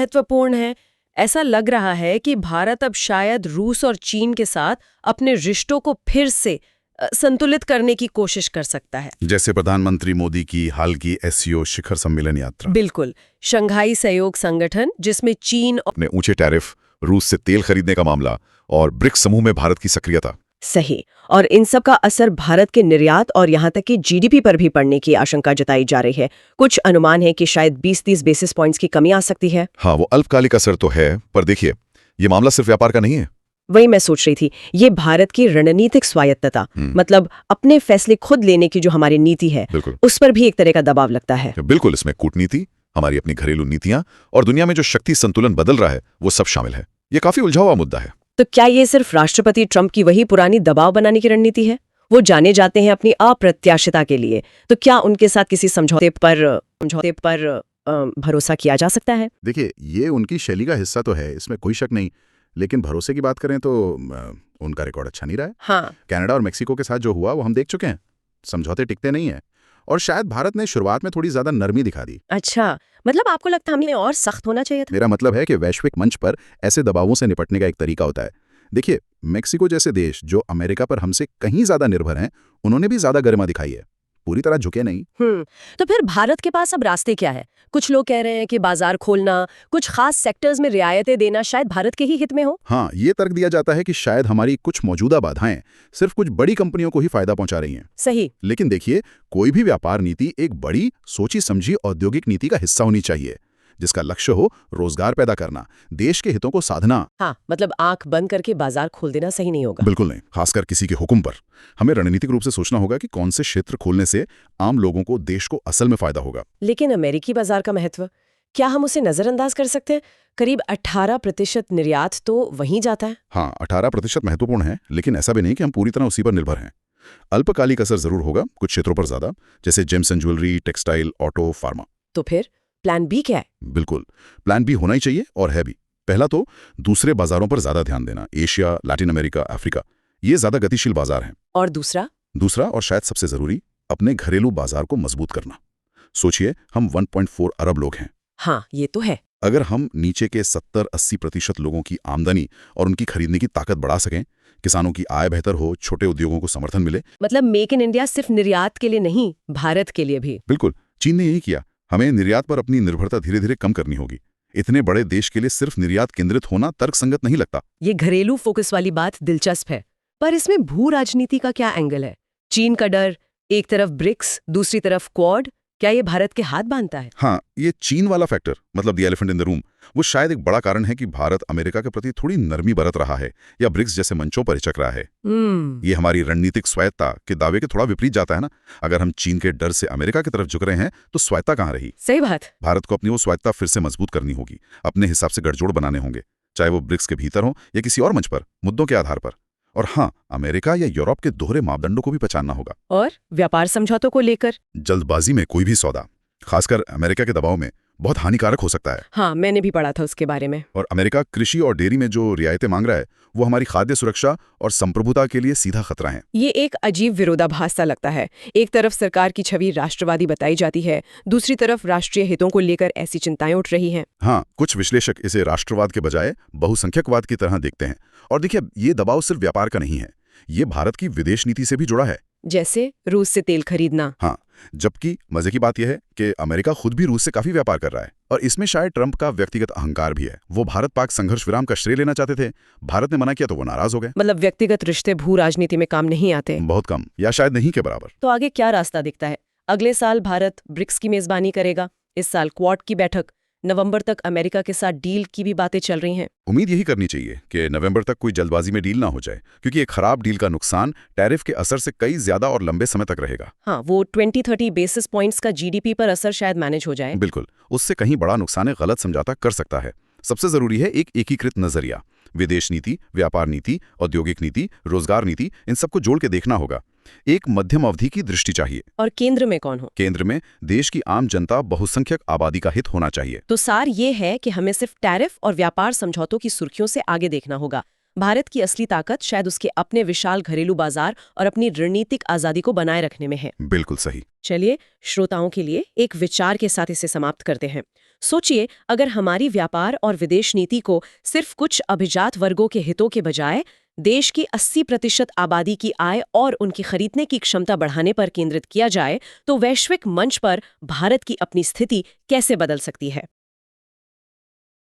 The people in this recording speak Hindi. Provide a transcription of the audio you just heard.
महत्वपूर्ण है। ऐसा लग रहा है कि भारत अब शायद रूस और चीन के साथ अपने रिश्तों को फिर से संतुलित करने की कोशिश कर सकता है। जैसे प्रधानमंत्री मोदी की हाल की एससीओ शिखर सम्मेलन यात्रा। बिल्कुल, शंघाई सहयोग संगठन, जिसमें चीन अपने ऊंचे टैरिफ, रूस से तेल खरीदने का मामला और ब्रिक्स समूह में भारत की सक्रियता। सही। और इन सब का असर भारत के निर्यात और यहाँ तक कि जीडीपी पर भी पड़ने की आशंका जताई जा रही है। कुछ अनुमान है कि शायद 20-30 बेसिस पॉइंट्स की कमी आ सकती है। हाँ, वो अल्पकालिक असर तो है, पर देखिए, ये मामला सिर्फ व्यापार का नहीं है। वही मैं सोच रही थी, ये भारत की रणनीतिक स्वायत्तता, मतलब अपने फैसले खुद लेने की जो हमारी नीति है, उस पर भी एक तरह का दबाव लगता है। बिल्कुल, इसमें कूटनीति, हमारी अपनी घरेलू नीतियां और दुनिया में जो शक्ति संतुलन बदल रहा है, वो सब शामिल है। ये काफी उलझा हुआ मुद्दा है। तो क्या ये सिर्फ राष्ट्रपति ट्रंप की वही पुरानी दबाव बनाने की रणनीति है? वो जाने जाते हैं अपनी अप्रत्याशितता के लिए, तो क्या उनके साथ किसी समझौते पर भरोसा किया जा सकता है? देखिए, ये उनकी शैली का हिस्सा तो है, इसमें कोई शक नहीं, लेकिन भरोसे की बात करें तो उनका रिकॉर्ड अच्छा नहीं रहा है। हाँ। कनाडा और मेक्सिको के साथ जो हुआ वो हम देख चुके हैं। समझौते टिकते नहीं है, और शायद भारत ने शुरुआत में थोड़ी ज्यादा नरमी दिखा दी। अच्छा, मतलब आपको लगता है हमें और सख्त होना चाहिए था? मेरा मतलब है कि वैश्विक मंच पर ऐसे दबावों से निपटने का एक तरीका होता है। देखिए, मेक्सिको जैसे देश जो अमेरिका पर हमसे कहीं ज्यादा निर्भर हैं, उन्होंने भी ज्यादा गरिमा दिखाई है, पूरी तरह झुके नहीं। तो फिर भारत के पास अब रास्ते क्या है? कुछ लोग कह रहे हैं कि बाजार खोलना, कुछ खास सेक्टर्स में रियायतें देना शायद भारत के ही हित में हो। हाँ, ये तर्क दिया जाता है कि शायद हमारी कुछ मौजूदा बाधाएं सिर्फ कुछ बड़ी कंपनियों को ही फायदा पहुंचा रही हैं। सही। लेकिन देखिए, कोई भी व्यापार नीति एक बड़ी सोची समझी औद्योगिक नीति का हिस्सा होनी चाहिए, जिसका लक्ष्य हो रोजगार पैदा करना, देश के हितों को साधना। हाँ, मतलब आंख बंद करके बाजार खोल देना सही नहीं होगा। बिल्कुल नहीं, खासकर किसी के हुक्म पर। हमें रणनीतिक रूप से सोचना होगा कि कौन से क्षेत्र खोलने से आम लोगों को, देश को असल में फायदा होगा। लेकिन अमेरिकी बाजार का महत्व, क्या हम उसे नजरअंदाज कर सकते हैं? करीब 18% निर्यात तो वहीं जाता है। हाँ, 18% महत्वपूर्ण है, लेकिन ऐसा भी नहीं कि हम पूरी तरह उसी पर निर्भर हैं। अल्पकालिक असर जरूर होगा कुछ क्षेत्रों पर ज्यादा, जैसे James and jewellery, textile, auto, pharma. तो फिर प्लान बी क्या है? बिल्कुल, प्लान बी होना ही चाहिए, और है भी। पहला तो दूसरे बाजारों पर ज्यादा ध्यान देना। एशिया, लैटिन अमेरिका, अफ्रीका, ये ज्यादा गतिशील बाजार हैं। और दूसरा और शायद सबसे जरूरी, अपने घरेलू बाजार को मजबूत करना। सोचिए, हम 1.4 अरब लोग हैं। हाँ, ये तो है। अगर हम नीचे के 70-80% लोगों की आमदनी और उनकी खरीदने की ताकत बढ़ा सकें, किसानों की आय बेहतर हो, छोटे उद्योगों को समर्थन मिले। मतलब मेक इन इंडिया सिर्फ निर्यात के लिए नहीं, भारत के लिए भी। बिल्कुल, चीन ने यही किया। हमें निर्यात पर अपनी निर्भरता धीरे धीरे कम करनी होगी। इतने बड़े देश के लिए सिर्फ निर्यात केंद्रित होना तर्कसंगत नहीं लगता। ये घरेलू फोकस वाली बात दिलचस्प है, पर इसमें भू राजनीति का क्या एंगल है? चीन का डर, एक तरफ ब्रिक्स, दूसरी तरफ क्वाड, क्या ये भारत के हाथ बांधता है? हाँ, ये चीन वाला फैक्टर, मतलब the elephant in the room, वो शायद एक बड़ा कारण है कि भारत अमेरिका के प्रति थोड़ी नरमी बरत रहा है या ब्रिक्स जैसे मंचों पर हिचक रहा है। ये हमारी रणनीतिक स्वायत्ता के दावे के थोड़ा विपरीत जाता है ना। अगर हम चीन के डर से अमेरिका की तरफ झुक रहे हैं, तो स्वायत्ता कहाँ रही? सही बात। भारत को अपनी वो स्वायत्ता फिर से मजबूत करनी होगी, अपने हिसाब से गठजोड़ बनाने होंगे, चाहे वो ब्रिक्स के भीतर हो या किसी और मंच पर, मुद्दों के आधार पर। और हाँ, अमेरिका या यूरोप के दोहरे मापदंडों को भी पहचानना होगा। और व्यापार समझौतों को लेकर जल्दबाजी में कोई भी सौदा, खासकर अमेरिका के दबाव में, बहुत हानिकारक हो सकता है। हाँ, मैंने भी पढ़ा था उसके बारे में। और अमेरिका कृषि और डेयरी में जो रियायतें मांग रहा है, वो हमारी खाद्य सुरक्षा और संप्रभुता के लिए सीधा खतरा है। ये एक अजीब विरोधाभास सा लगता है। एक तरफ सरकार की छवि राष्ट्रवादी बताई जाती है, दूसरी तरफ राष्ट्रीय हितों को लेकर ऐसी चिंताएं उठ रही हैं। हाँ, कुछ विश्लेषक इसे राष्ट्रवाद के बजाय बहुसंख्यकवाद की तरह देखते हैं। और देखिए, ये दबाव सिर्फ व्यापार का नहीं है, ये भारत की विदेश नीति से भी जुड़ा है। जैसे रूस से तेल खरीदना। हाँ, जबकि मजे की बात यह है कि अमेरिका खुद भी रूस से काफी व्यापार कर रहा है, और इसमें शायद ट्रंप का व्यक्तिगत अहंकार भी है। वो भारत पाक संघर्ष विराम का श्रेय लेना चाहते थे, भारत ने मना किया तो वो नाराज हो गए। मतलब व्यक्तिगत रिश्ते भू राजनीति में काम नहीं आते। बहुत कम, या शायद नहीं के बराबर। तो आगे क्या रास्ता दिखता है? अगले साल भारत ब्रिक्स की मेजबानी करेगा, इस साल क्वाड की बैठक, नवंबर तक अमेरिका के साथ डील की भी बातें चल रही हैं। उम्मीद यही करनी चाहिए कि नवंबर तक कोई जल्दबाजी में डील ना हो जाए, क्योंकि एक खराब डील का नुकसान टैरिफ के असर से कई ज्यादा और लंबे समय तक रहेगा। हाँ, वो 20-30 बेसिस पॉइंट्स का जीडीपी पर असर शायद मैनेज हो जाए। बिल्कुल, उससे कहीं बड़ा नुकसान एक गलत समझौता कर सकता है। सबसे जरूरी है एक एकीकृत नजरिया। विदेश नीति, व्यापार नीति, औद्योगिक नीति, रोजगार नीति, इन सबको जोड़ के देखना होगा। एक मध्यम अवधि की दृष्टि चाहिए। और केंद्र में कौन हो? केंद्र में देश की आम जनता, बहुसंख्यक आबादी का हित होना चाहिए। तो सार ये है कि हमें सिर्फ टैरिफ और व्यापार समझौतों की सुर्खियों से आगे देखना होगा। भारत की असली ताकत शायद उसके अपने विशाल घरेलू बाजार और अपनी रणनीतिक आजादी को बनाए रखने में है। बिल्कुल सही। चलिए श्रोताओं के लिए एक विचार के साथ इसे समाप्त करते हैं। सोचिए, अगर हमारी व्यापार और विदेश नीति को सिर्फ कुछ अभिजात वर्गों के हितों के बजाय देश की 80% आबादी की आय और उनकी खरीदने की क्षमता बढ़ाने पर केंद्रित किया जाए, तो वैश्विक मंच पर भारत की अपनी स्थिति कैसे बदल सकती है।